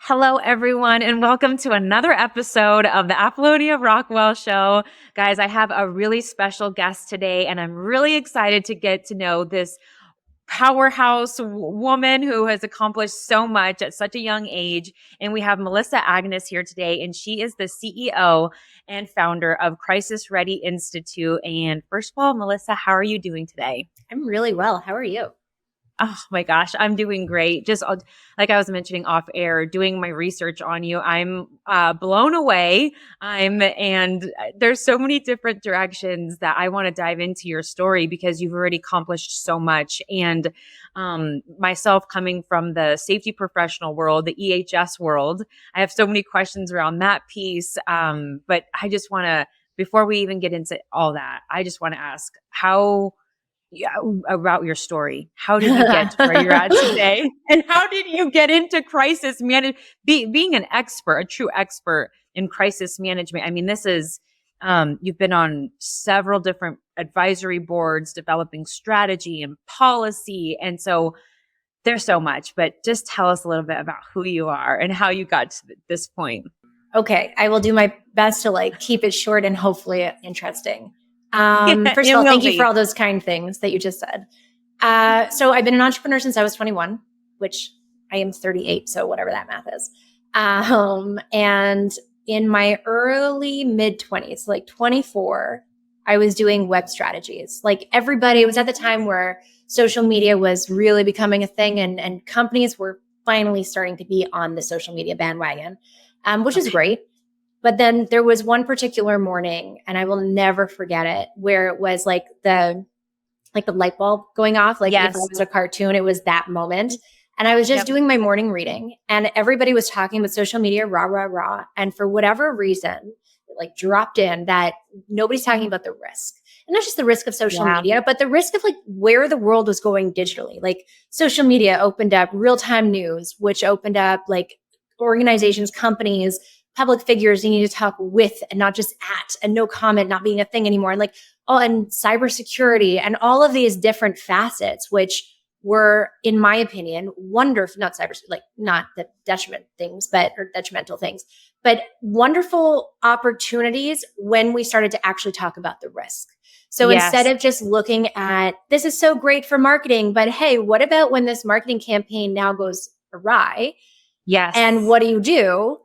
Hello, everyone, and welcome to another episode of the Apolonia Rockwell Show. Guys, I have a really special guest today, and I'm really excited to get to know this powerhouse woman who has accomplished so much at such a young age. And we have Melissa Agnes here today, and she is the CEO and founder of Crisis Ready Institute. And first of all, Melissa, how are you doing today? I'm really well. How are you? Oh my gosh, I'm doing great. Just like I was mentioning off air, doing my research on you, I'm blown away. And there's so many different directions that I want to dive into your story because you've already accomplished so much. And myself coming from the safety professional world, the EHS world, I have so many questions around that piece. But I just want to, before we even get into all that, I just want to ask about your story. How did you get to where you're at today? And how did you get into crisis management? Being an expert, a true expert in crisis management. I mean, this is, you've been on several different advisory boards, developing strategy and policy. And so there's so much, but just tell us a little bit about who you are and how you got to this point. Okay. I will do my best to keep it short and hopefully interesting. First of all, thank you for all those kind things that you just said. So I've been an entrepreneur since I was 21, which I am 38. So whatever that math is. And in my early mid 20s, like 24, I was doing web strategies. Like everybody, it was at the time where social media was really becoming a thing and companies were finally starting to be on the social media bandwagon, which is great. But then there was one particular morning, and I will never forget it, where it was like the light bulb going off. Like if it was a cartoon, it was that moment. And I was just doing my morning reading, and everybody was talking about social media, rah, rah, rah. And for whatever reason, it dropped in that nobody's talking about the risk. And not just the risk of social media, but the risk of where the world was going digitally. Like social media opened up real-time news, which opened up organizations, companies, public figures you need to talk with and not just at, and no comment not being a thing anymore. And cybersecurity and all of these different facets, which were, in my opinion, wonderful, not the detrimental things, but wonderful opportunities when we started to actually talk about the risk. So instead of just looking at, this is so great for marketing, but hey, what about when this marketing campaign now goes awry? Yes. And what do?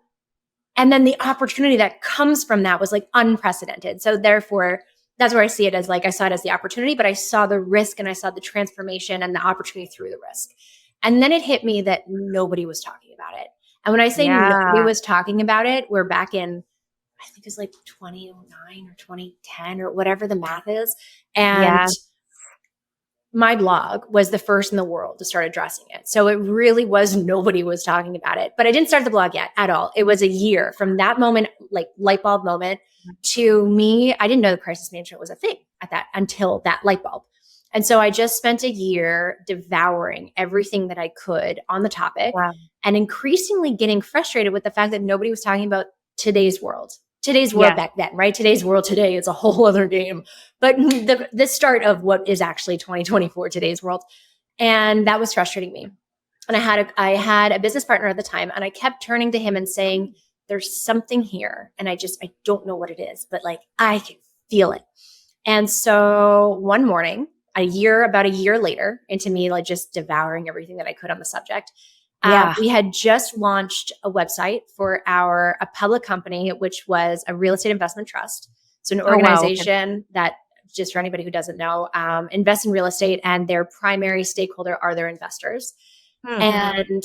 And then the opportunity that comes from that was unprecedented. So therefore, that's where I see it as I saw it as the opportunity, but I saw the risk and I saw the transformation and the opportunity through the risk. And then it hit me that nobody was talking about it. And when I say nobody was talking about it, we're back in, I think it's 2009 or 2010 or whatever the math is. And my blog was the first in the world to start addressing it. So it really was, nobody was talking about it, but I didn't start the blog yet at all. It was a year from that moment, light bulb moment, to me. I didn't know the crisis management was a thing until that light bulb. And so I just spent a year devouring everything that I could on the topic and increasingly getting frustrated with the fact that nobody was talking about today's world. Today's world back then, right? Today's world today is a whole other game. But the start of what is actually 2024, today's world. And that was frustrating me. And I had a business partner at the time, and I kept turning to him and saying, there's something here. And I don't know what it is, but I can feel it. And so one morning, about a year later into me, just devouring everything that I could on the subject, we had just launched a website for a public company, which was a real estate investment trust. So an organization that, just for anybody who doesn't know, invests in real estate, and their primary stakeholder are their investors. And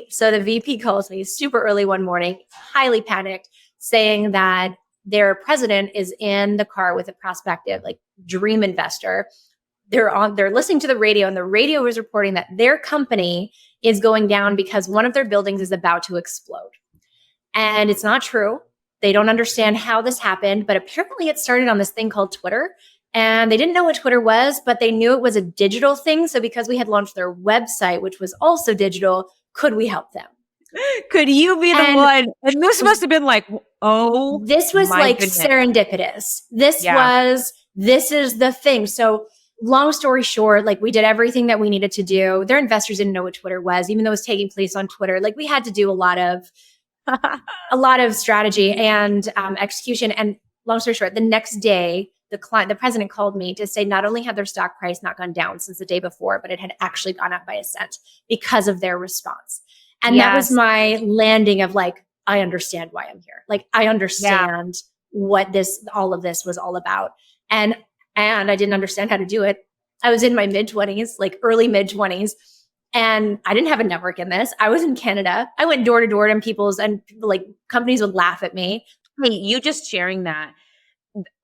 so the VP calls me super early one morning, highly panicked, saying that their president is in the car with a prospective dream investor. They're listening to the radio, and the radio is reporting that their company is going down because one of their buildings is about to explode. And it's not true. They don't understand how this happened, but apparently it started on this thing called Twitter. And they didn't know what Twitter was, but they knew it was a digital thing. So because we had launched their website, which was also digital, could we help them? Could you be the one? And this must have been this was goodness. Serendipitous. This is the thing. So long story short, like we did everything that we needed to do. Their investors didn't know what Twitter was, even though it was taking place on Twitter. Like we had to do a lot of strategy and execution. And long story short, the next day, the president called me to say not only had their stock price not gone down since the day before, but it had actually gone up by a cent because of their response. And that was my landing of like, I understand why I'm here. Like I understand what all of this was all about. And I didn't understand how to do it. I was in my mid-20s, like early mid-20s. And I didn't have a network in this. I was in Canada. I went door to door and like companies would laugh at me. Hey, you just sharing that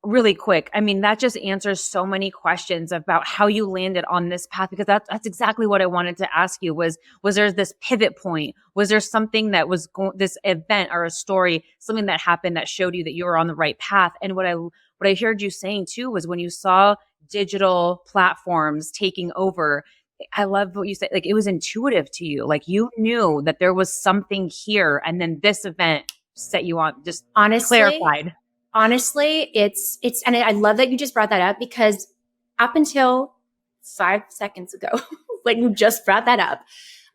really quick. I mean, that just answers so many questions about how you landed on this path, because that's exactly what I wanted to ask you was there this pivot point? Was there something that was this event or a story, something that happened that showed you that you were on the right path? And what I heard you saying too was when you saw digital platforms taking over, I love what you said. Like it was intuitive to you. Like you knew that there was something here, and then this event set you on. Just clarified. Honestly, it's, and I love that you just brought that up, because up until 5 seconds ago, when you just brought that up,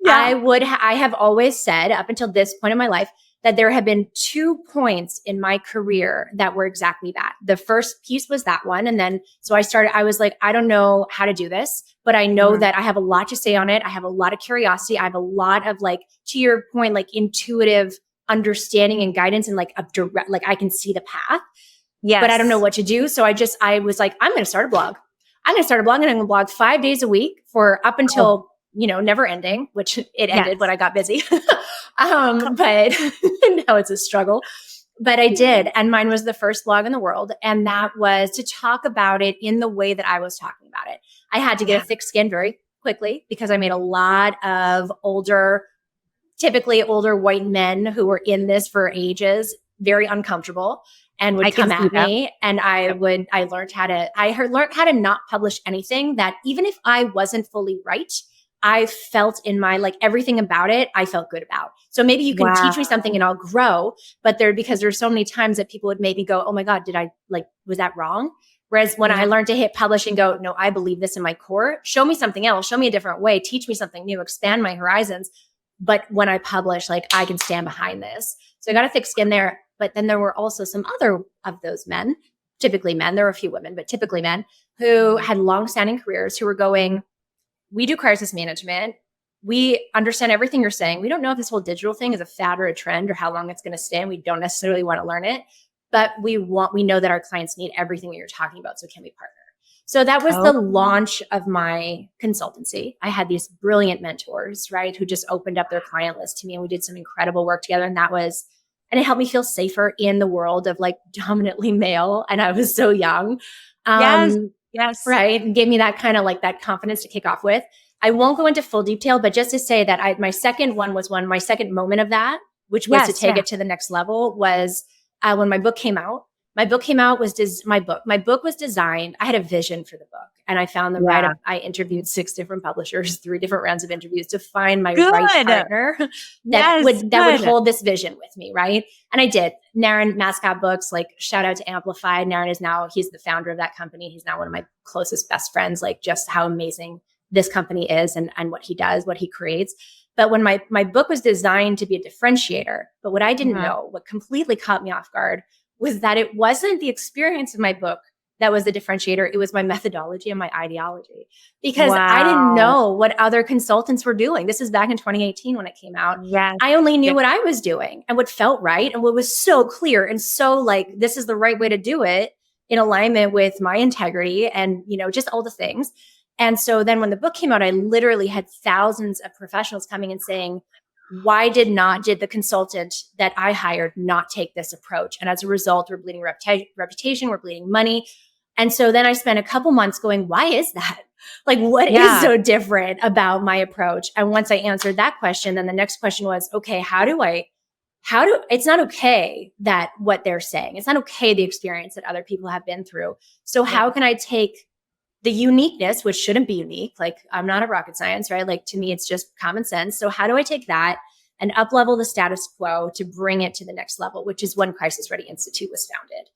I have always said up until this point in my life that there have been 2 points in my career that were exactly that. The first piece was that one. And then, so I was like, I don't know how to do this, but I know that I have a lot to say on it. I have a lot of curiosity. I have a lot of like, to your point, like intuitive understanding and guidance and like a direct, like I can see the path, but I don't know what to do. So I was like, I'm going to start a blog. I'm going to start a blog and I'm going to blog 5 days a week for up until, never ending, which it ended when I got busy. But now it's a struggle, but I did. And mine was the first blog in the world. And that was to talk about it in the way that I was talking about it. I had to get a thick skin very quickly because I made a lot of typically older white men who were in this for ages, very uncomfortable and would come at me. And I learned how to not publish anything that even if I wasn't fully right, I felt in my, like everything about it, I felt good about. So maybe you can teach me something and I'll grow, but because there's so many times that people would maybe go, oh my God, was that wrong? Whereas when I learned to hit publish and go, no, I believe this in my core, show me something else, show me a different way, teach me something new, expand my horizons. But when I publish, like I can stand behind this. So I got a thick skin there. But then there were also some other of those men, typically men, there were a few women, but typically men who had longstanding careers who were going, we do crisis management. We understand everything you're saying. We don't know if this whole digital thing is a fad or a trend or how long it's going to stay. And we don't necessarily want to learn it, but we know that our clients need everything that you're talking about. So can we partner? So that was the launch of my consultancy. I had these brilliant mentors, right, who just opened up their client list to me, and we did some incredible work together. And it helped me feel safer in the world of like dominantly male. And I was so young. Yes. Right. And gave me that kind of like that confidence to kick off with. I won't go into full detail, but just to say that my second moment of that, which was to take it to the next level, was when my book came out. My book was designed. I had a vision for the book, and I found I interviewed 6 different publishers, 3 different rounds of interviews to find my right partner that would hold this vision with me. Right. And I did. Naren Mascot Books, like shout out to Amplified. Naren he's the founder of that company. He's now one of my closest best friends, like just how amazing this company is and what he does, what he creates. But when my book was designed to be a differentiator, but what I didn't know, what completely caught me off guard, was that it wasn't the experience of my book that was the differentiator. It was my methodology and my ideology, because I didn't know what other consultants were doing. This is back in 2018 when it came out. Yes. I only knew what I was doing and what felt right and what was so clear and so like, this is the right way to do it in alignment with my integrity and, just all the things. And so then when the book came out, I literally had thousands of professionals coming and saying, why did the consultant that I hired not take this approach? And as a result, we're bleeding reputation, we're bleeding money. And so then I spent a couple months going, why is that? Like, what is so different about my approach? And once I answered that question, then the next question was, okay, it's not okay that what they're saying, it's not okay the experience that other people have been through. So how can I take the uniqueness, which shouldn't be unique. Like I'm not a rocket science, right? Like to me, it's just common sense. So how do I take that and up level the status quo to bring it to the next level, which is when Crisis Ready Institute was founded.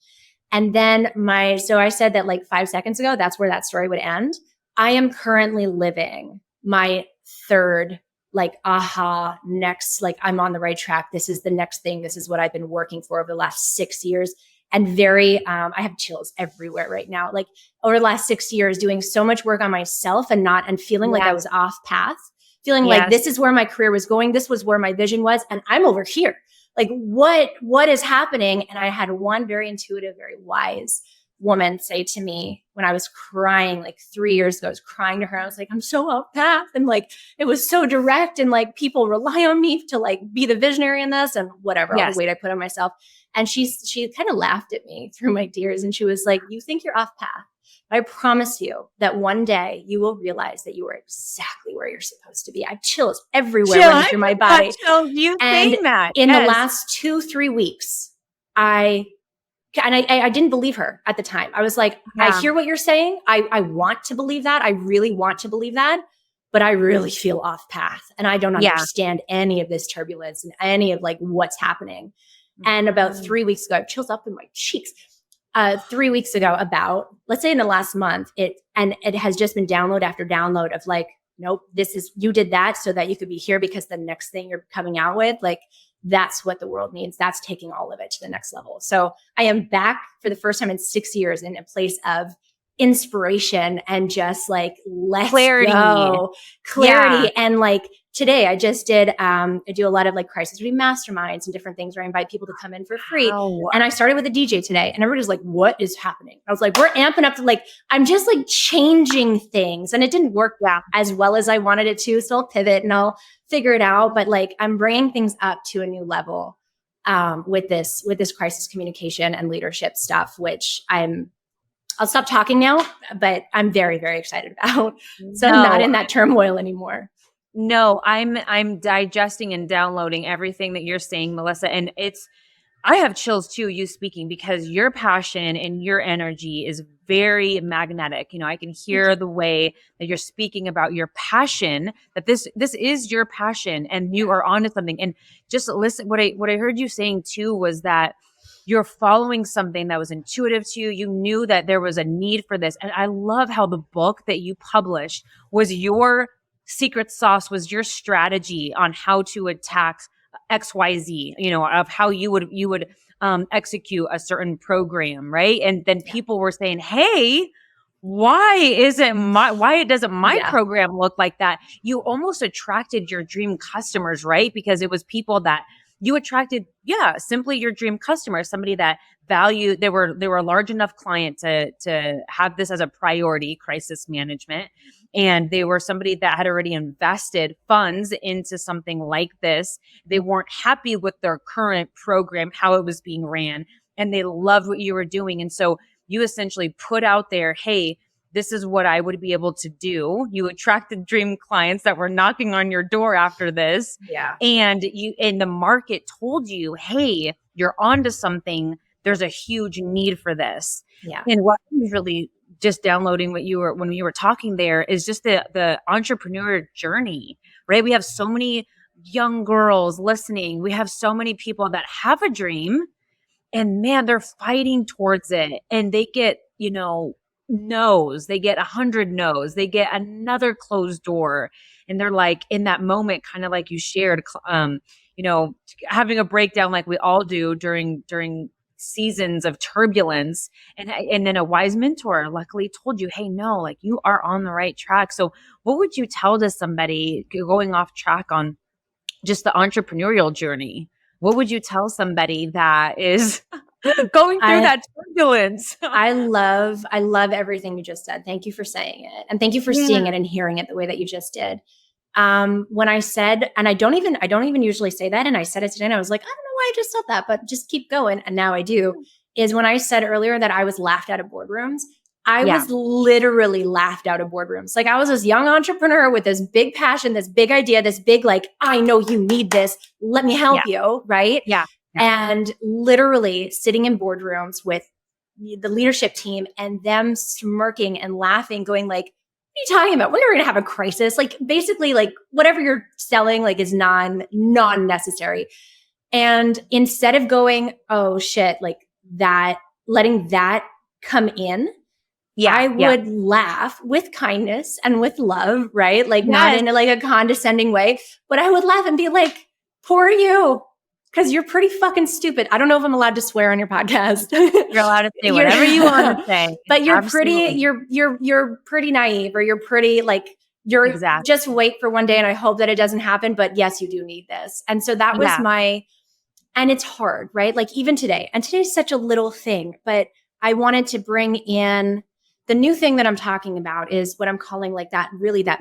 And then so I said that like 5 seconds ago, that's where that story would end. I am currently living my third, like, aha, next, like, I'm on the right track. This is the next thing. This is what I've been working for over the last 6 years. And I have chills everywhere right now. Like, over the last 6 years, doing so much work on myself and feeling like I was off path, feeling like this is where my career was going. This was where my vision was. And I'm over here. Like, what is happening? And I had one very intuitive, very wise woman say to me when I was crying, like 3 years ago, I was crying to her. I was like, I'm so off path. And like, it was so direct. And like, people rely on me to like be the visionary in this and whatever, all the weight I put on myself. And she kind of laughed at me through my tears. And she was like, you think you're off path. I promise you that one day you will realize that you are exactly where you're supposed to be. I have chills everywhere running through my body. You saying that. In the last 2-3 weeks, I didn't believe her at the time. I was like, I hear what you're saying. I want to believe that. I really want to believe that, but I really feel off path and I don't understand any of this turbulence and any of like what's happening. And about 3 weeks ago, I have chills up in my cheeks. 3 weeks ago, let's say in the last month, it has just been download after download of like, nope, you did that so that you could be here because the next thing you're coming out with, like, that's what the world needs. That's taking all of it to the next level. So I am back for the first time in 6 years in a place of inspiration and just like, let's clarity. go. Clarity. And like today I just did, I do a lot of like crisis reading masterminds and different things where I invite people to come in for free. And I started with a DJ today and everybody's like, what is happening? I was like, we're amping up to like, I'm just like changing things and it didn't work as well as I wanted it to. So I'll pivot and I'll figure it out. But like, I'm bringing things up to a new level with this crisis communication and leadership stuff, which I'll stop talking now, but I'm very, very excited about. So I'm not in that turmoil anymore. No, I'm digesting and downloading everything that you're saying, Melissa. And I have chills too, you speaking, because your passion and your energy is very magnetic. You know, I can hear the way that you're speaking about your passion, that this is your passion and you are onto something. And just listen, what I heard you saying too was that you're following something that was intuitive to you. You knew that there was a need for this. And I love how the book that you published was your secret sauce, was your strategy on how to attack XYZ, you know, of how you would execute a certain program, right? And then people were saying, hey, why doesn't my program look like that? You almost attracted your dream customers, right? Because it was people that you attracted, simply your dream customer, somebody that valued, they were a large enough client to have this as a priority, crisis management. And they were somebody that had already invested funds into something like this. They weren't happy with their current program, how it was being ran, and they loved what you were doing. And so you essentially put out there, hey, this is what I would be able to do. You attracted dream clients that were knocking on your door after this. And the market told you, hey, you're onto something. There's a huge need for this. And what was really just downloading when you were talking there is just the entrepreneur journey, right? We have so many young girls listening. We have so many people that have a dream and man, they're fighting towards it and they get, no's, they get 100 no's, they get another closed door. And they're like in that moment, kind of like you shared, having a breakdown like we all do during seasons of turbulence. And then a wise mentor luckily told you, hey, no, like you are on the right track. So what would you tell to somebody going off track on just the entrepreneurial journey? What would you tell somebody that is going through that turbulence? I love everything you just said. Thank you for saying it. And thank you for seeing it and hearing it the way that you just did. When I said, and I don't even usually say that. And I said it today and I was like, I don't know why I just said that, but just keep going. And now I do, is when I said earlier that I was laughed out of boardrooms. I was literally laughed out of boardrooms. Like I was this young entrepreneur with this big passion, this big idea, this big, like, I know you need this. Let me help you. Right. And literally sitting in boardrooms with the leadership team and them smirking and laughing, going like, what are you talking about? We're never going to have a crisis. Like basically like whatever you're selling, like is non-necessary. And instead of going, oh shit, like that, letting that come in I would laugh with kindness and with love, right? Like not in like a condescending way, but I would laugh and be like, poor you, because you're pretty fucking stupid. I don't know if I'm allowed to swear on your podcast. You're allowed to say whatever you want to say. But you're Absolutely. you're pretty naive, or you're pretty like, you're just wait for one day and I hope that it doesn't happen. But yes, you do need this. And so that was and it's hard, right? Like even today, and today's such a little thing, but I wanted to bring in the new thing that I'm talking about is what I'm calling like that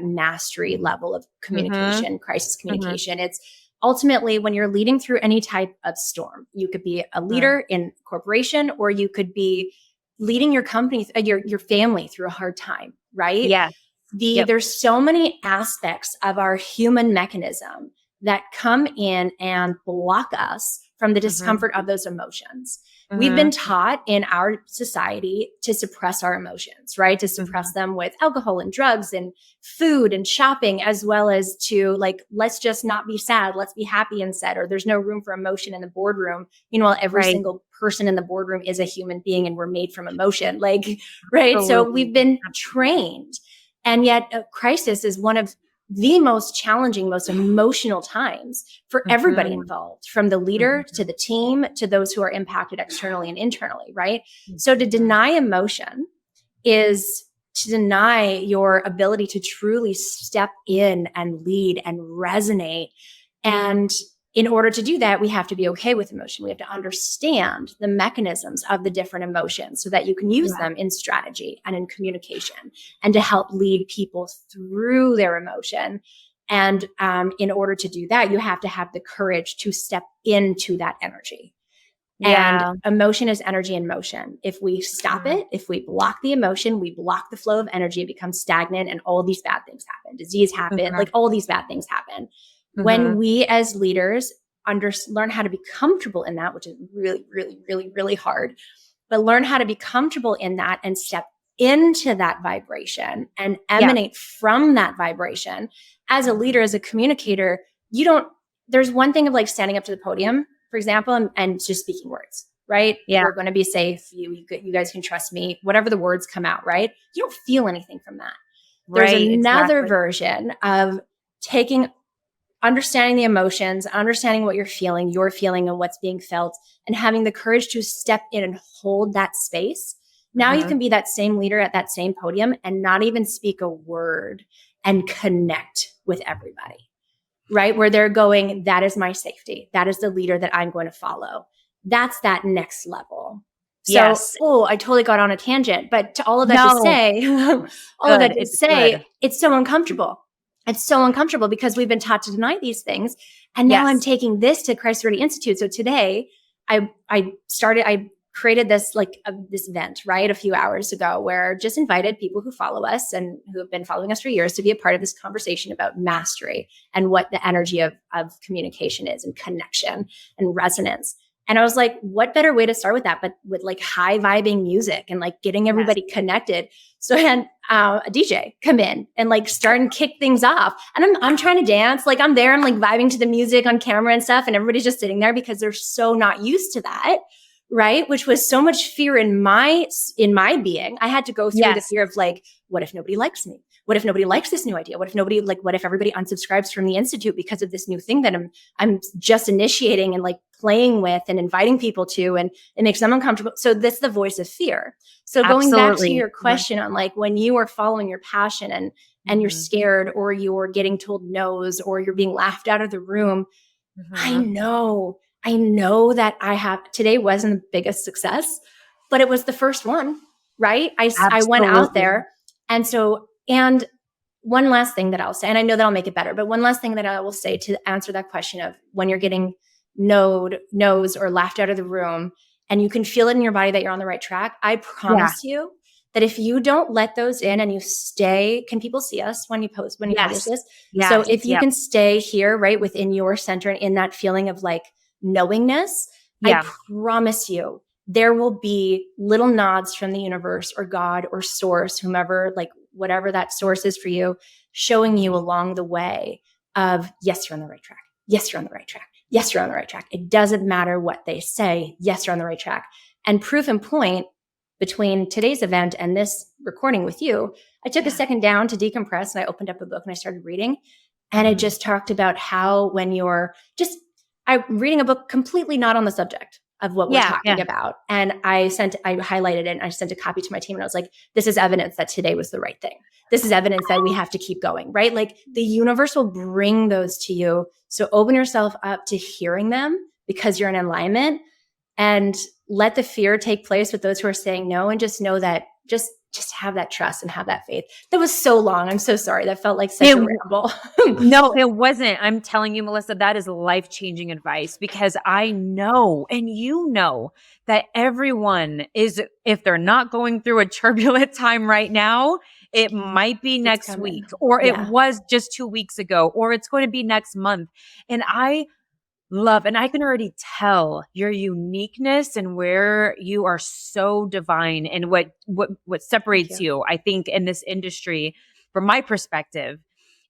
mastery level of communication, crisis communication. It's ultimately when you're leading through any type of storm. You could be a leader in corporation, or you could be leading your company, your family through a hard time, right? Yeah. There's so many aspects of our human mechanism that come in and block us from the discomfort of those emotions. We've been taught in our society to suppress our emotions, right? To suppress them with alcohol and drugs and food and shopping, as well as to like, let's just not be sad. Let's be happy instead. Or there's no room for emotion in the boardroom. Meanwhile, every single person in the boardroom is a human being and we're made from emotion. Like, right? Absolutely. So we've been trained. And yet a crisis is one of the most challenging, most emotional times for everybody involved, from the leader to the team to those who are impacted externally and internally, right? So to deny emotion is to deny your ability to truly step in and lead and resonate. And in order to do that, we have to be okay with emotion. We have to understand the mechanisms of the different emotions so that you can use them in strategy and in communication and to help lead people through their emotion. And in order to do that, you have to have the courage to step into that energy. And emotion is energy in motion. If we stop it, if we block the emotion, we block the flow of energy, it becomes stagnant and all these bad things happen. Disease happen, like all these bad things happen. When we as leaders learn how to be comfortable in that, which is really, really, really, really hard, but learn how to be comfortable in that and step into that vibration and emanate from that vibration. As a leader, as a communicator, there's one thing of like standing up to the podium, for example, and just speaking words, right? We're going to be safe. You guys can trust me. Whatever the words come out, right? You don't feel anything from that. There's another version of understanding the emotions, understanding what you're feeling and what's being felt, and having the courage to step in and hold that space. Now you can be that same leader at that same podium and not even speak a word and connect with everybody, right? Where they're going, that is my safety. That is the leader that I'm going to follow. That's that next level. So, I totally got on a tangent, but to all of that to say, it's so uncomfortable. It's so uncomfortable because we've been taught to deny these things. And now I'm taking this to Crisis Ready Institute. So today I created this this event, right? A few hours ago, where just invited people who follow us and who have been following us for years to be a part of this conversation about mastery and what the energy of communication is and connection and resonance. And I was like, what better way to start with that, but with like high vibing music and like getting everybody connected. So I had a DJ come in and like start and kick things off. And I'm trying to dance. Like I'm there, I'm like vibing to the music on camera and stuff. And everybody's just sitting there because they're so not used to that. Right. Which was so much fear in my being. I had to go through the fear of like, what if nobody likes me? What if nobody likes this new idea? What if everybody unsubscribes from the Institute because of this new thing that I'm just initiating and like playing with and inviting people to, and it makes them uncomfortable. So this is the voice of fear. So going back to your question on like when you are following your passion and you're scared, or you're getting told no's, or you're being laughed out of the room. I know that today wasn't the biggest success, but it was the first one, right? I went out there. And one last thing that I'll say, and I know that I'll make it better, but one last thing that I will say to answer that question of when you're getting no's or laughed out of the room and you can feel it in your body that you're on the right track. I promise you that if you don't let those in and you stay, can people see us when you post this? Yes. So if you can stay here, right, within your center and in that feeling of like knowingness, I promise you, there will be little nods from the universe or God or source, whomever, like whatever that source is for you, showing you along the way of, yes, you're on the right track. Yes, you're on the right track. Yes, you're on the right track. It doesn't matter what they say. Yes, you're on the right track. And proof and point, between today's event and this recording with you, I took a second down to decompress, and I opened up a book and I started reading. And it just talked about how when you're just, I'm reading a book completely not on the subject of what we're talking about. And I highlighted it and I sent a copy to my team, and I was like, this is evidence that today was the right thing. This is evidence that we have to keep going, right? Like the universe will bring those to you. So open yourself up to hearing them because you're in alignment, and let the fear take place with those who are saying no, and just know that just have that trust and have that faith. That was so long. I'm so sorry. That felt like such a ramble. No, it wasn't. I'm telling you, Melissa, that is life-changing advice, because I know, and you know, that everyone is, if they're not going through a turbulent time right now, it might be next week, or it was just 2 weeks ago, or it's going to be next month. And I love, and I can already tell your uniqueness and where you are so divine, and what separates you, I think, in this industry, from my perspective,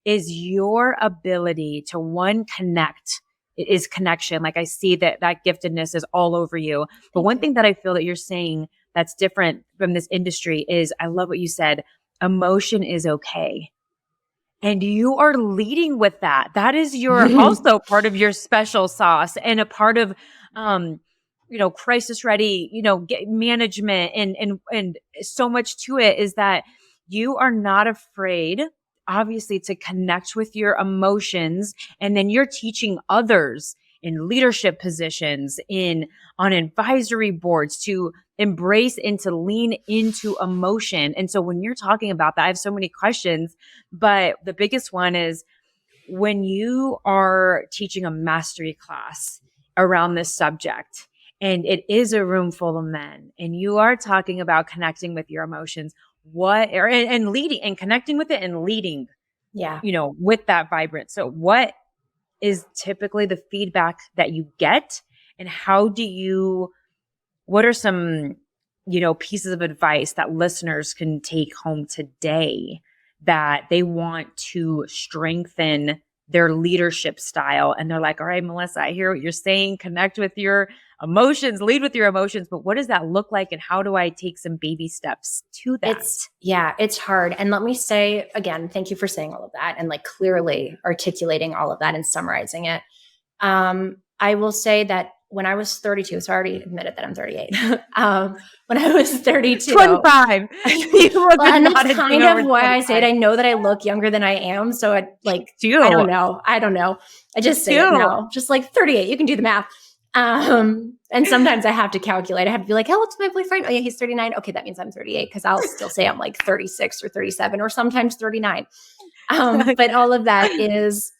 is your ability to connect. It is connection. Like I see that giftedness is all over you. But one thing that I feel that you're saying that's different from this industry is, I love what you said, emotion is okay. And you are leading with that. That is also part of your special sauce, and a part of, crisis ready, management, and so much to it is that you are not afraid, obviously, to connect with your emotions. And then you're teaching others in leadership positions, on advisory boards, to embrace and to lean into emotion. And so when you're talking about that, I have so many questions, but the biggest one is, when you are teaching a mastery class around this subject, and it is a room full of men, and you are talking about connecting with your emotions, and leading and connecting with it and leading, with that vibrance. So what is typically the feedback that you get, and what are some, pieces of advice that listeners can take home today that they want to strengthen their leadership style? And they're like, all right, Melissa, I hear what you're saying. Connect with your emotions, lead with your emotions. But what does that look like? And how do I take some baby steps to that? It's hard. And let me say again, thank you for saying all of that and like clearly articulating all of that and summarizing it. I will say that when I was 32, so I already admitted that I'm 38. When I was 32, 25. And that's kind of why I say it. I know that I look younger than I am. So I don't know. I just say it now, just like 38. You can do the math. And sometimes I have to calculate. I have to be like, how old's my boyfriend? Oh yeah, he's 39. Okay, that means I'm 38, because I'll still say I'm like 36 or 37 or sometimes 39. But all of that is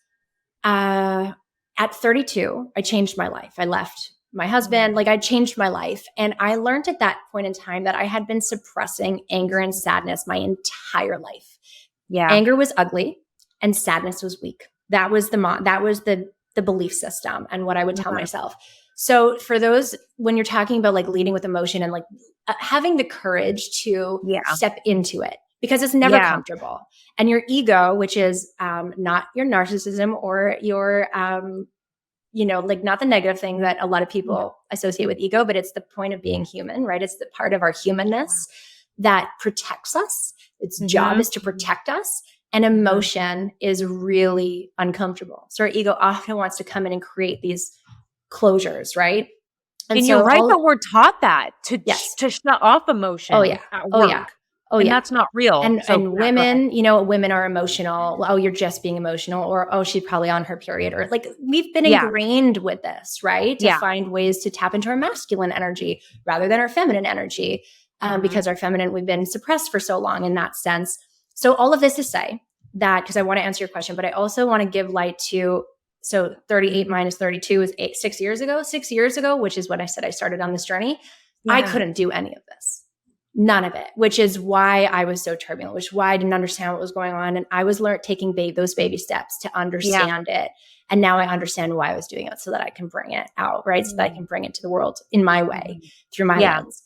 at 32, I changed my life. I left my husband. Like I changed my life. And I learned at that point in time that I had been suppressing anger and sadness my entire life. Yeah. Anger was ugly and sadness was weak. That was the belief system and what I would tell myself. So for those, when you're talking about like leading with emotion and like having the courage to step into it, because it's never comfortable. And your ego, which is not your narcissism or your, like not the negative thing that a lot of people associate with ego, but it's the point of being human, right? It's the part of our humanness that protects us. Its job is to protect us. And emotion is really uncomfortable. So our ego often wants to come in and create these closures, right? And so you're right, but we're taught that to shut off emotion. Oh yeah. And that's not real. And women, women are emotional. Oh, you're just being emotional. Or, oh, she's probably on her period. Or like we've been ingrained with this, right? To find ways to tap into our masculine energy rather than our feminine energy. Because our feminine, we've been suppressed for so long in that sense. So all of this to say that, because I want to answer your question, but I also want to give light to, so 38 minus 32 is 6 years ago. 6 years ago, which is when I said I started on this journey, I couldn't do any of this. None of it, which is why I was so turbulent, which is why I didn't understand what was going on. And I was taking those baby steps to understand it. And now I understand why I was doing it, so that I can bring it out, right? So that I can bring it to the world in my way, through my lens.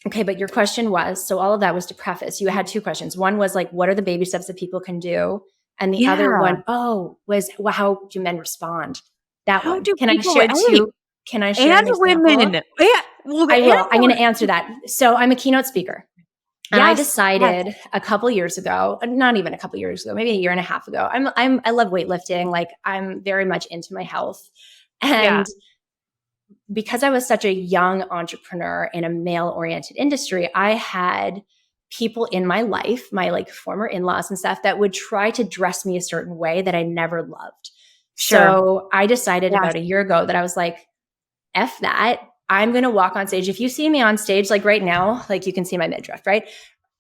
Okay, but your question was, so all of that was to preface. You had two questions. One was like, what are the baby steps that people can do? And the other one, was, well, how do men respond? That one. Can I share two? Can I share and women? Yeah, Well, I will. I'm going to answer. answer that. So I'm a keynote speaker. And I Yes. decided a couple years ago, not even a couple years ago, maybe a year and a half ago. I love weightlifting. Like I'm very much into my health. Yeah. And because I was such a young entrepreneur in a male-oriented industry, I had people in my life, my like former in-laws and stuff, that would try to dress me a certain way that I never loved. Sure. So I decided Yes. about a year ago that I was like, F that. I'm going to walk on stage. If you see me on stage, like right now, like you can see my midriff, right?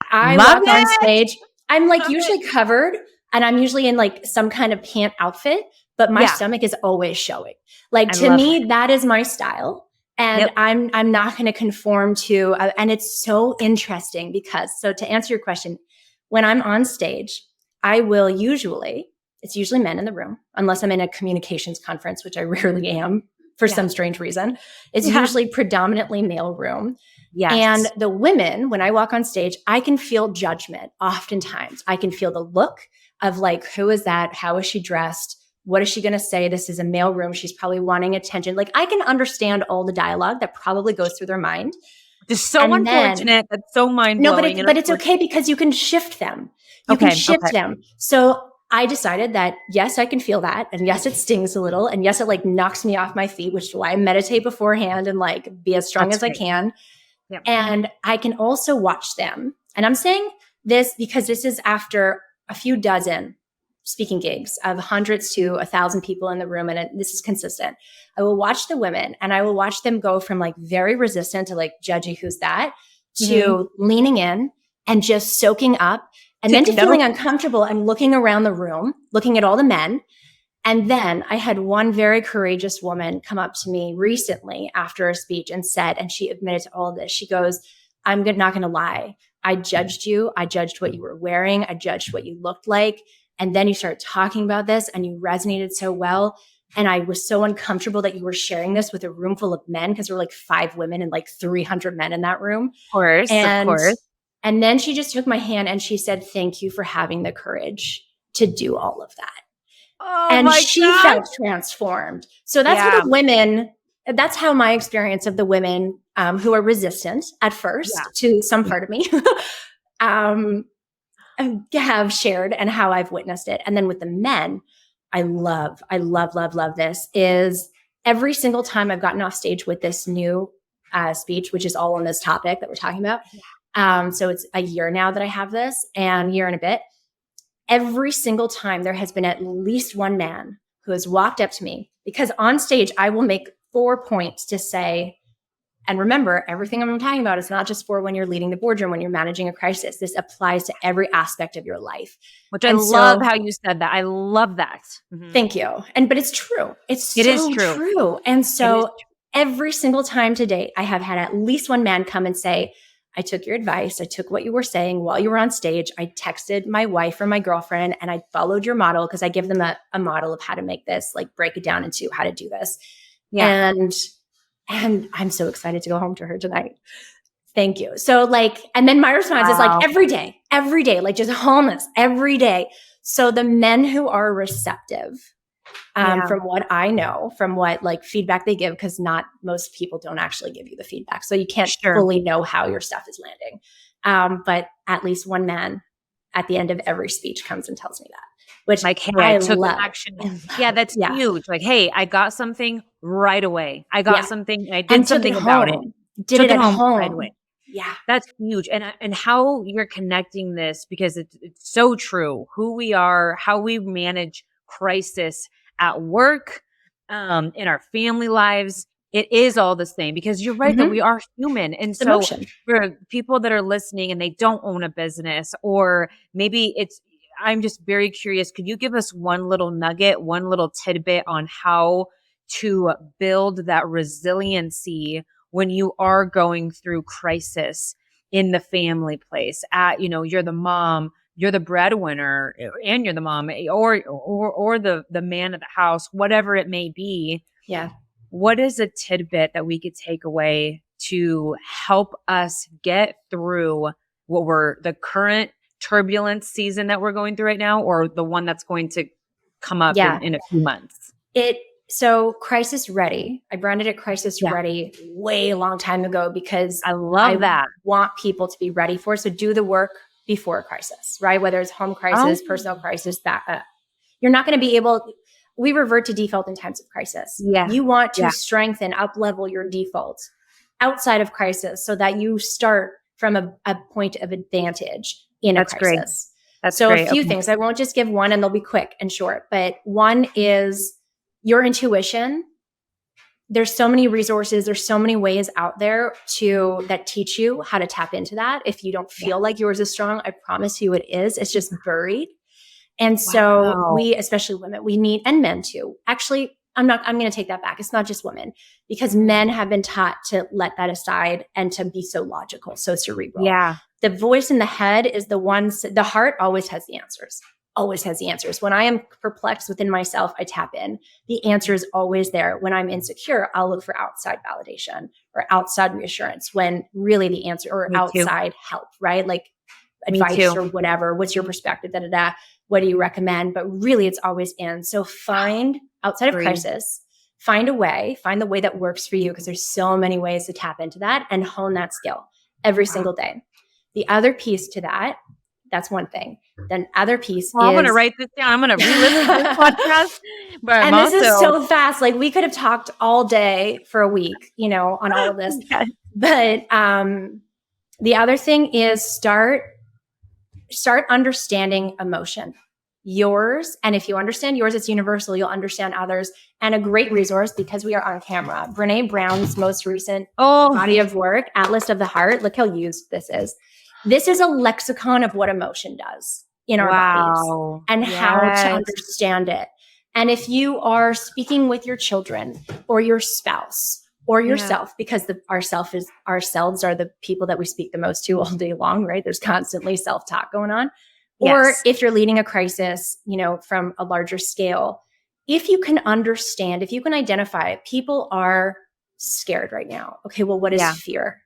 I Love walk on it. stage. I'm like Love usually it. covered and I'm usually in like some kind of pant outfit, but my Yeah. stomach is always showing. Like I to love me, it. that is my style. And Yep. I'm not going to conform to, and it's so interesting because, so to answer your question, when I'm on stage, I will usually, it's usually men in the room, unless I'm in a communications conference, which I rarely am for Yeah. some strange reason. It's Yeah. usually predominantly male room. Yes. And the women, when I walk on stage, I can feel judgment oftentimes. I can feel the look of like, who is that? How is she dressed? What is she going to say? This is a male room. She's probably wanting attention. Like I can understand all the dialogue that probably goes through their mind. Just so And then, unfortunate. That's so mind no, blowing. but it's okay because you can shift them. You can Okay. shift Okay. them. So I decided that yes, I can feel that. And yes, it stings a little. And yes, it like knocks me off my feet, which is why I meditate beforehand and like be as strong That's as I great. can. Yep. And I can also watch them. And I'm saying this because this is after a few dozen speaking gigs of hundreds to 1,000 people in the room. And this is consistent. I will watch the women and I will watch them go from like very resistant to like judgy, who's that, to leaning in and just soaking up and then to Taking notes. feeling uncomfortable and looking around the room, looking at all the men. And then I had one very courageous woman come up to me recently after a speech and said, and she admitted to all of this. She goes, I'm not going to lie. I judged you. I judged what you were wearing. I judged what you looked like. And then you started talking about this and you resonated so well. And I was so uncomfortable that you were sharing this with a room full of men because there were like 5 women and like 300 men in that room. Of course. Of And, course. and then she just took my hand and she said, thank you for having the courage to do all of that. Oh And my she God. felt transformed. So that's how the women, that's how my experience of the women who are resistant at first to some part of me have shared and how I've witnessed it. And then with the men, I love this is every single time I've gotten off stage with this new speech, which is all on this topic that we're talking about. So it's a year now that I have this and year and a bit. Every single time there has been at least one man who has walked up to me because on stage, I will make 4 points to say, and remember, everything I'm talking about is not just for when you're leading the boardroom, when you're managing a crisis. This applies to every aspect of your life. Which I love how you said that. I love that. Thank you. But it's true. It is true. And so every single time to date, I have had at least one man come and say, I took your advice. I took what you were saying while you were on stage. I texted my wife or my girlfriend and I followed your model because I give them a model of how to make this, like break it down into how to do this. Yeah. And I'm so excited to go home to her tonight. Thank you. So like, and then my response is like every day, like just wholeness every day. So the men who are receptive, from what I know, from what like feedback they give, because not most people don't actually give you the feedback. So you can't fully know how your stuff is landing. But at least one man at the end of every speech comes and tells me that, which like, hey, I took love. action. Yeah, that's huge. Like, hey, I got something right away. I got something. I did something about it. Did it at home right away. Yeah, that's huge. And how you're connecting this because it's so true. Who we are, how we manage crisis at work, in our family lives. It is all the same because you're right that we are human. And so for people that are listening and they don't own a business or maybe I'm just very curious. Could you give us one little nugget, one little tidbit on how to build that resiliency when you are going through crisis in the family place you're the mom, you're the breadwinner and you're the mom or the man of the house, whatever it may be. Yeah. What is a tidbit that we could take away to help us get through the current turbulent season that we're going through right now or the one that's going to come up in a few months? So crisis ready. I branded it crisis Yeah. ready way long time ago because I love that. want people to be ready for it. So do the work before a crisis, right? Whether it's home crisis, Oh, personal crisis, that you're not going to be able. We revert to default in times of crisis. yeah. You want to Yeah. strengthen, up level your default outside of crisis so that you start from a point of advantage in a That's great. crisis. That's So great. a few Okay. things. I won't just give one and they'll be quick and short, but one is your intuition. There's so many resources, there's so many ways out there that teach you how to tap into that. If you don't feel like yours is strong, I promise you it is. It's just buried. And so Wow. we, especially women, we need, and men too. Actually, I'm going to take that back. It's not just women, because men have been taught to let that aside and to be so logical, so cerebral. Yeah. The voice in the head is the heart always has the answers. Always has the answers. When I am perplexed within myself, I tap in. The answer is always there. When I'm insecure, I'll look for outside validation or outside reassurance, when really the answer, or Me too. outside help, right? Like Me advice too. or whatever. What's your perspective? Da, da, da. What do you recommend? But really it's always in. So find, outside of Great. crisis, find the way that works for you, because there's so many ways to tap into that and hone that skill every single day. The other piece to that's one thing. Then other piece Well, I'm going to write this down. I'm going to re-listen to this podcast. But and I'm this is so fast. Like we could have talked all day for a week, on all of this. Yes. But the other thing is start understanding emotion. Yours, and if you understand yours, it's universal. You'll understand others. And a great resource, because we are on camera, Brene Brown's most recent body of work, Atlas of the Heart. Look how used this is. This is a lexicon of what emotion does in our bodies and how to understand it. And if you are speaking with your children or your spouse or yourself, because ourselves are the people that we speak the most to all day long, right? There's constantly self-talk going on. Or if you're leading a crisis, from a larger scale, if you can understand, if you can identify, people are scared right now. Okay, well, what is fear?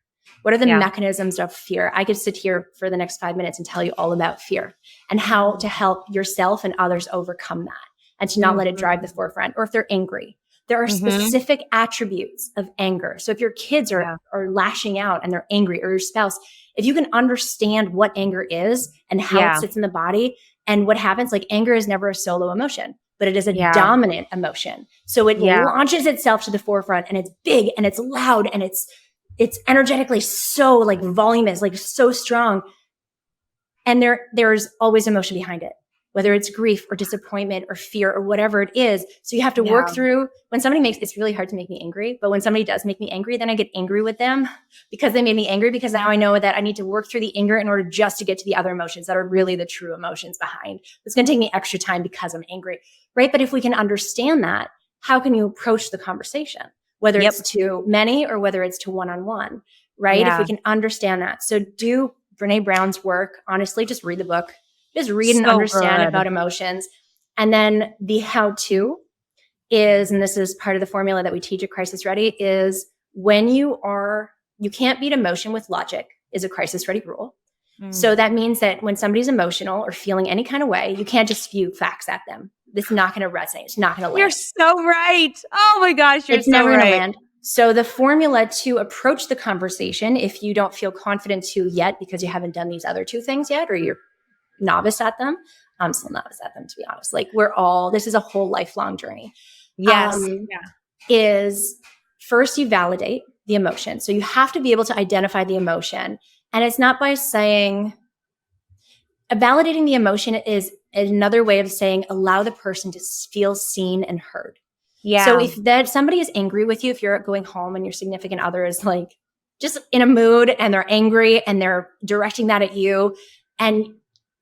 What are the mechanisms of fear? I could sit here for the next 5 minutes and tell you all about fear and how to help yourself and others overcome that and to not let it drive the forefront. Or if they're angry, there are specific attributes of anger. So if your kids are lashing out and they're angry, or your spouse, if you can understand what anger is and how it sits in the body and what happens, like anger is never a solo emotion, but it is a dominant emotion. So it launches itself to the forefront, and it's big and it's loud and it's energetically so like volume is like so strong. And there's always emotion behind it, whether it's grief or disappointment or fear or whatever it is. So you have to work through, when somebody it's really hard to make me angry, but when somebody does make me angry, then I get angry with them because they made me angry, because now I know that I need to work through the anger in order just to get to the other emotions that are really the true emotions behind. It's going to take me extra time because I'm angry, right? But if we can understand that, how can you approach the conversation? Whether it's to many or whether it's to one-on-one, right? If we can understand that. So do Brene Brown's work. Honestly, just read the book. Just read and understand about emotions. And then the how-to is, and this is part of the formula that we teach at Crisis Ready, is when you can't beat emotion with logic, is a crisis ready rule. So that means that when somebody's emotional or feeling any kind of way, you can't just spew facts at them. It's not going to resonate. It's not going to land. You're so right. Oh my gosh, it's never going to land. So the formula to approach the conversation, if you don't feel confident to yet because you haven't done these other two things yet, or you're novice at them, I'm still novice at them, to be honest. Like this is a whole lifelong journey. Is first you validate the emotion. So you have to be able to identify the emotion. And it's not by saying, validating the emotion is another way of saying allow the person to feel seen and heard. Yeah. So if somebody is angry with you, if you're going home and your significant other is like just in a mood and they're angry and they're directing that at you, and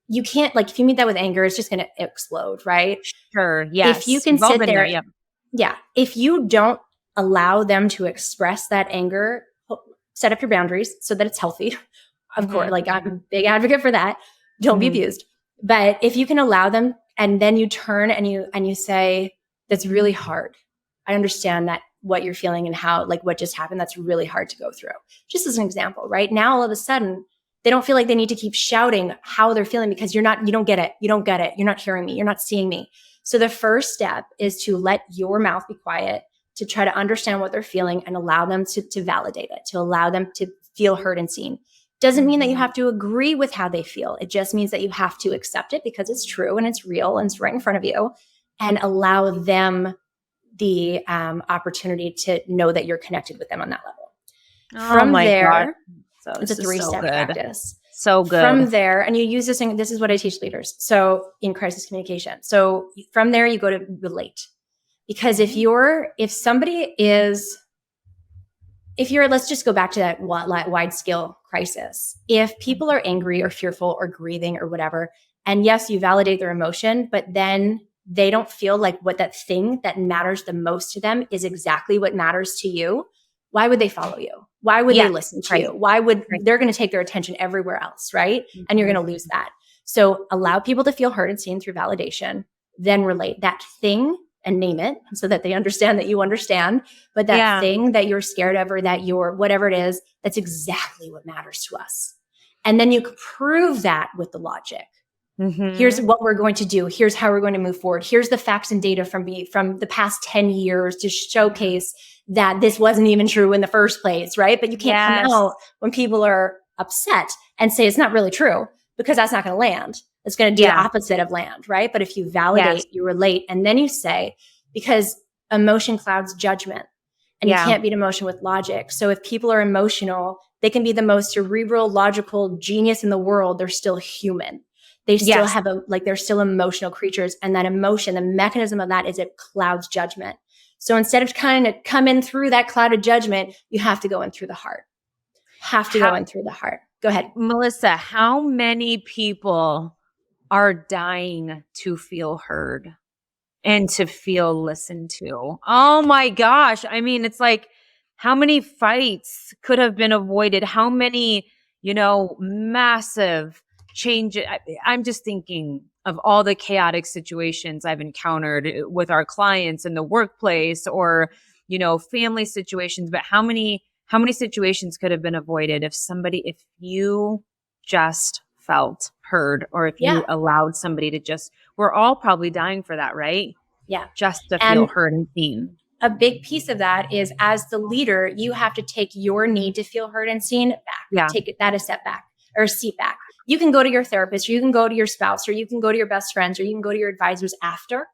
you can't, like, if you meet that with anger, it's just going to explode, right? Sure. Yes. If you can sit there. If you don't allow them to express that anger, set up your boundaries so that it's healthy. Of course, like I'm a big advocate for that. Don't be abused. But if you can allow them, and then you turn and you say, that's really hard. I understand that what you're feeling and how, like, what just happened, that's really hard to go through. Just as an example, right? Now, all of a sudden, they don't feel like they need to keep shouting how they're feeling because you don't get it. You don't get it. You're not hearing me. You're not seeing me. So the first step is to let your mouth be quiet, to try to understand what they're feeling and allow them to validate it, to allow them to feel heard and seen. Doesn't mean that you have to agree with how they feel. It just means that you have to accept it because it's true and it's real and it's right in front of you, and allow them the opportunity to know that you're connected with them on that level. From there, it's a 3-step practice. So good. From there, and you use this, and this is what I teach leaders. So in crisis communication. So from there, you go to relate. Because if let's just go back to that wide scale crisis. If people are angry or fearful or grieving or whatever, and yes, you validate their emotion, but then they don't feel like what that thing that matters the most to them is exactly what matters to you, why would they follow you? Why would they listen to you? Why would they're going to take their attention everywhere else, right? And you're going to lose that. So allow people to feel heard and seen through validation, then relate that thing and name it so that they understand that you understand. But that thing that you're scared of, or that you're whatever it is, that's exactly what matters to us. And then you can prove that with the logic. Here's what we're going to do. Here's how we're going to move forward. Here's the facts and data from the past 10 years to showcase that this wasn't even true in the first place, right? But you can't come out when people are upset and say it's not really true, because that's not going to land. It's going to do the opposite of land, right? But if you validate, you relate, and then you say, because emotion clouds judgment, and you can't beat emotion with logic. So if people are emotional, they can be the most cerebral, logical genius in the world. They're still human. They still have they're still emotional creatures. And that emotion, the mechanism of that is it clouds judgment. So instead of kind of coming through that cloud of judgment, you have to go in through the heart. Go in through the heart. Go ahead. Melissa, how many people are dying to feel heard and to feel listened to? Oh my gosh. I mean, it's like, how many fights could have been avoided? How many, massive change. I'm just thinking of all the chaotic situations I've encountered with our clients in the workplace, or, family situations. But how many situations could have been avoided if you just felt heard, or if you allowed somebody to we're all probably dying for that, right? Yeah. Just to feel heard and seen. A big piece of that is, as the leader, you have to take your need to feel heard and seen back. Yeah. Take that a step back, or a seat back. You can go to your therapist, or you can go to your spouse, or you can go to your best friends, or you can go to your advisors after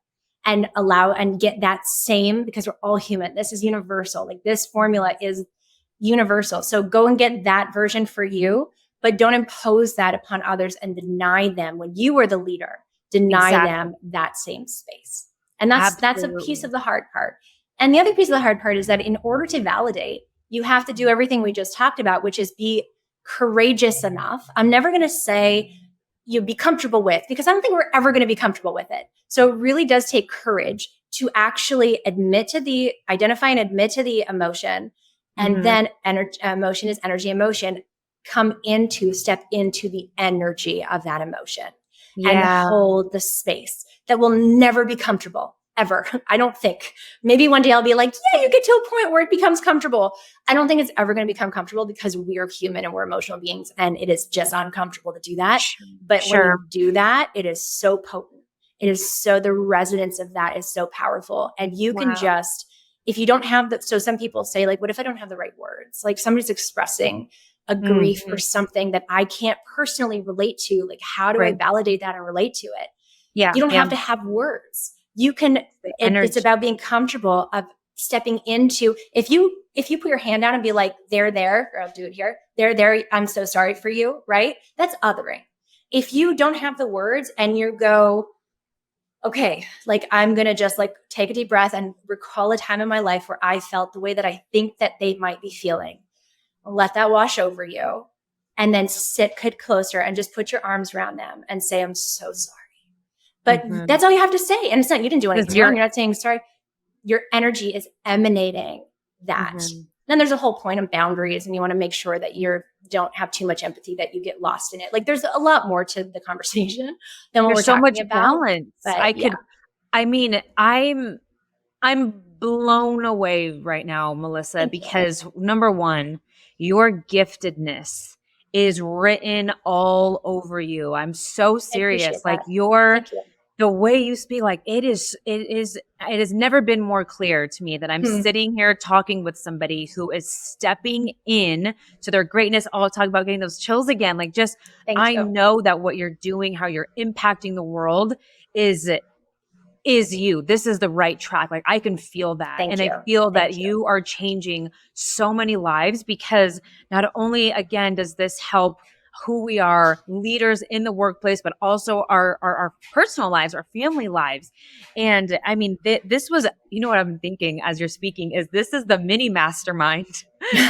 and allow and get that same, because we're all human. This is universal. Like, this formula is universal. So go and get that version for you, but don't impose that upon others and deny them when you are the leader. Deny them that same space. And that's a piece of the hard part. And the other piece of the hard part is that in order to validate, you have to do everything we just talked about, which is be courageous enough. I'm never going to say you be comfortable with, because I don't think we're ever going to be comfortable with it. So it really does take courage to actually identify and admit to the emotion. And then emotion is energy. Emotion, step into the energy of that emotion and hold the space that will never be comfortable. Ever. I don't think. Maybe one day I'll be like, you get to a point where it becomes comfortable. I don't think it's ever going to become comfortable, because we're human and we're emotional beings, and it is just uncomfortable to do that. But when you do that, it is so potent. The resonance of that is so powerful. And you can just, if you don't have so some people say, like, what if I don't have the right words? Like, somebody's expressing a grief or something that I can't personally relate to. Like, how do I validate that and relate to it? You don't have to have words. You can, it's about being comfortable of stepping into, if you put your hand out and be like, they're there, or I'll do it here, they're there, I'm so sorry for you, right? That's othering. If you don't have the words and you go, okay, like, I'm going to just take a deep breath and recall a time in my life where I felt the way that I think that they might be feeling. Let that wash over you, and then get closer and just put your arms around them and say, I'm so sorry. But that's all you have to say. And it's not, you didn't do anything wrong. You're not saying sorry. Your energy is emanating that. Then there's a whole point of boundaries, and you want to make sure that you don't have too much empathy, that you get lost in it. Like, there's a lot more to the conversation than what we're talking about. There's so much balance. But I'm blown away right now, Melissa, because number one, your giftedness is written all over you. I'm so serious. Like, the way you speak, like it has never been more clear to me that I'm sitting here talking with somebody who is stepping in to their greatness. I'll talk about getting those chills again. Like just, Thank I you. know that what you're doing, how you're impacting the world is you. This is the right track. Like I can feel that. Thank And you. I feel that Thank you. you are changing so many lives because not only, again, does this help who we are, leaders in the workplace, but also our personal lives, our family lives. And I mean, this was, you know what I'm thinking as you're speaking is this is the mini mastermind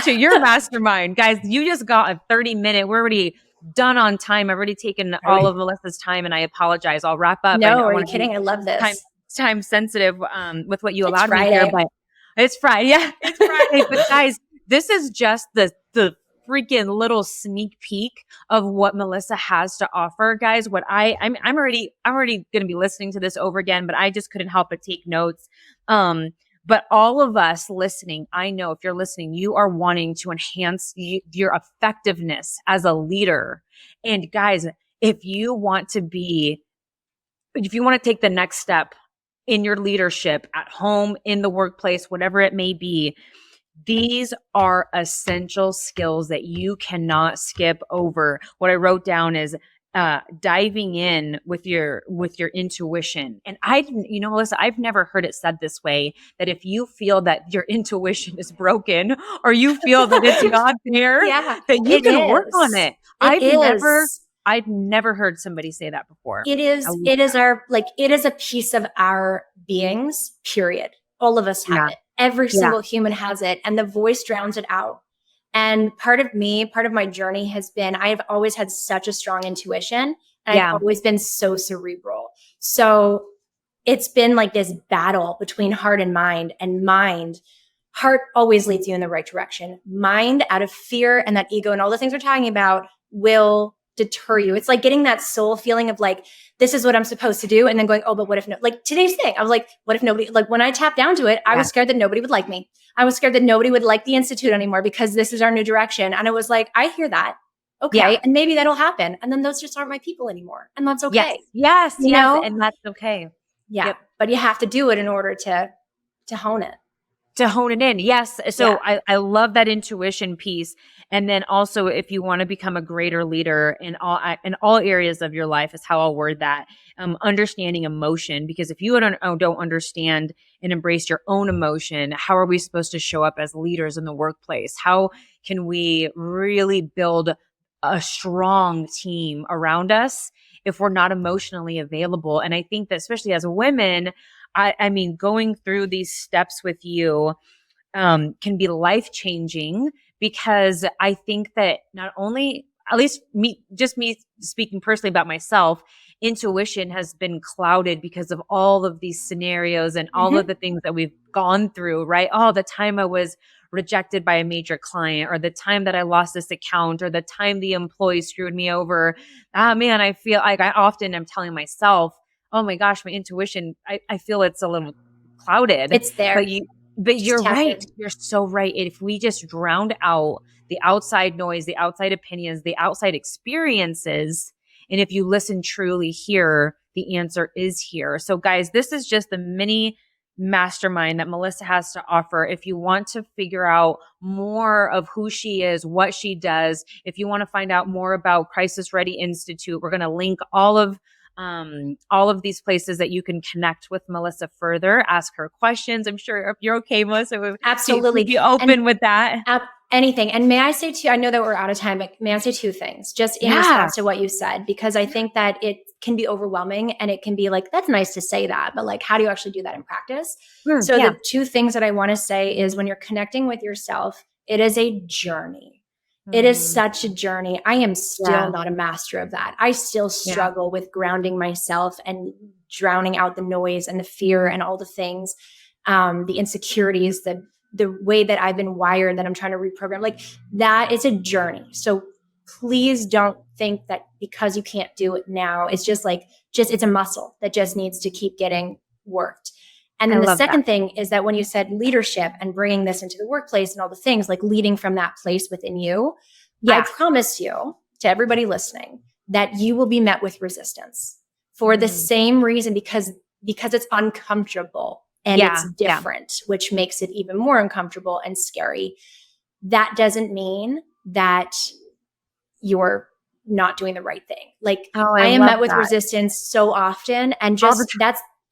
to your mastermind. Guys, you just got a 30-minute, we're already done on time. I've already taken all of Melissa's time and I apologize. I'll wrap up. No, I are you want to be kidding? I love time this. time sensitive with what you It's allowed me here, Friday. but it's Friday. Yeah, it's Friday. But guys, this is just the freaking little sneak peek of what Melissa has to offer. Guys, what I'm already going to be listening to this over again, but I just couldn't help but take notes. But all of us listening, I know if you're listening, you are wanting to enhance your effectiveness as a leader. And guys, if you want to take the next step in your leadership at home, in the workplace, whatever it may be, these are essential skills that you cannot skip over. What I wrote down is diving in with your intuition. And Melissa, I've never heard it said this way, that if you feel that your intuition is broken or you feel that it's not there, Yeah, that you it can work on is. it. It is. I've never heard somebody say that before. It is it is a piece of our beings, period. All of us have Yeah. it. Every Yeah. single human has it, and the voice drowns it out. And part of my journey has been, I've always had such a strong intuition, and Yeah. I've always been so cerebral. So it's been like this battle between heart and mind, heart always leads you in the right direction. Mind, out of fear and that ego and all the things we're talking about, will deter you. It's like getting that soul feeling of like, this is what I'm supposed to do. And then going, oh, but what if no, like today's thing, I was like, what if nobody, like when I tapped down to it, I was scared that nobody would like me. I was scared that nobody would like the Institute anymore because this is our new direction. And it was like, I hear that. Okay. Yeah. And maybe that'll happen. And then those just aren't my people anymore. And that's okay. Yes. You know? And that's okay. Yeah. Yep. But you have to do it in order to hone it. To hone it in. Yes. So I love that intuition piece. And then also, if you want to become a greater leader in all areas of your life, is how I'll word that. Understanding emotion, because if you don't understand and embrace your own emotion, how are we supposed to show up as leaders in the workplace? How can we really build a strong team around us if we're not emotionally available? And I think that especially as women, I mean, going through these steps with you can be life-changing, because I think that not only, at least me speaking personally about myself, intuition has been clouded because of all of these scenarios and all of the things that we've gone through, right? Oh, the time I was rejected by a major client, or the time that I lost this account, or the time the employee screwed me over. Ah, man, I feel like I often am telling myself, oh my gosh, my intuition, I feel it's a little clouded. It's there. But Just you're tap right. in. You're so right. If we just drowned out the outside noise, the outside opinions, the outside experiences, and if you listen truly here, the answer is here. So guys, this is just the mini mastermind that Melissa has to offer. If you want to figure out more of who she is, what she does, if you want to find out more about Crisis Ready Institute, we're going to link all of these places that you can connect with Melissa further, ask her questions. I'm sure if you're okay, Melissa, Absolutely. be open with that. Anything. And may I say I know that we're out of time, but may I say two things just in response to what you said, because I think that it can be overwhelming and it can be like, that's nice to say that, but like, how do you actually do that in practice? So the two things that I want to say is, when you're connecting with yourself, it is a journey. It is such a journey. I am still not a master of that. I still struggle with grounding myself and drowning out the noise and the fear and all the things, the insecurities, the way that I've been wired, that I'm trying to reprogram. Like, that is a journey. So please don't think that because you can't do it now, it's just it's a muscle that just needs to keep getting worked. And then the second thing is that when you said leadership and bringing this into the workplace and all the things, like leading from that place within you, I promise you, to everybody listening, that you will be met with resistance. for the same reason, because it's uncomfortable and it's different, which makes it even more uncomfortable and scary. That doesn't mean that you're not doing the right thing. Like, I am met with resistance so often, and just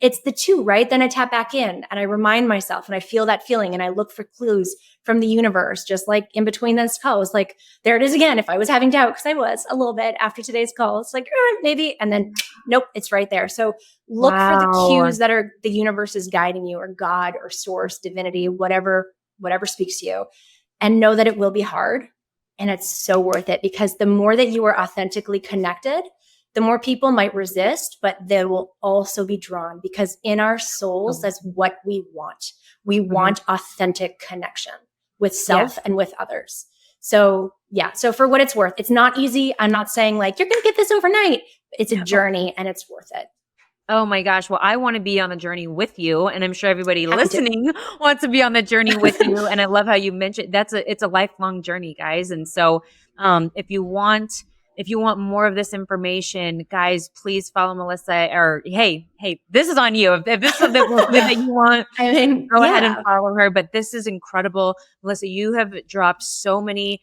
it's the two, right? Then I tap back in and I remind myself and I feel that feeling and I look for clues from the universe, just like in between those calls. Like, there it is again. If I was having doubt, because I was a little bit after today's call, it's like, maybe, and then nope, it's right there. So look for the cues that are the universe is guiding you, or God or source, divinity, whatever speaks to you, and know that it will be hard. And it's so worth it, because the more that you are authentically connected, the more people might resist, but they will also be drawn, because in our souls, that's what we want. We want authentic connection with self and with others. So so for what it's worth, it's not easy. I'm not saying like, you're going to get this overnight. It's a journey, and it's worth it. Oh my gosh. Well, I want to be on the journey with you, and I'm sure everybody listening wants to be on the journey with you. And I love how you mentioned it's a lifelong journey, guys. And so, if you want more of this information, guys, please follow Melissa. Or hey, this is on you. If this is something that you want, go ahead and follow her. But this is incredible, Melissa. You have dropped so many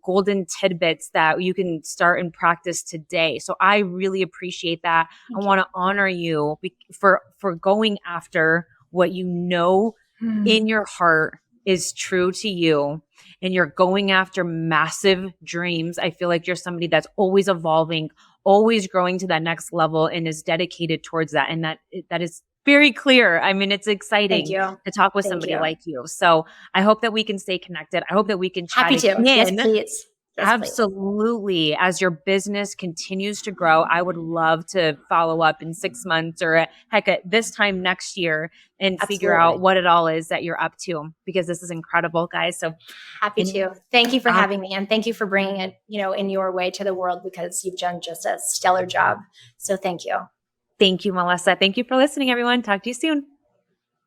golden tidbits that you can start and practice today. So I really appreciate that. I want to honor you for going after what you know in your heart is true to you, and you're going after massive dreams. I feel like you're somebody that's always evolving, always growing to that next level, and is dedicated towards that. And that is very clear. I mean, it's exciting to talk with somebody like you. So I hope that we can stay connected. I hope that we can chat again. Yes, please. Yes, absolutely. Please. As your business continues to grow, I would love to follow up in 6 months, or heck, at this time next year, and figure out what it all is that you're up to, because this is incredible, guys. So happy to. Thank you for having me, and thank you for bringing it, in your way to the world, because you've done just a stellar job. So thank you. Thank you, Melissa. Thank you for listening, everyone. Talk to you soon.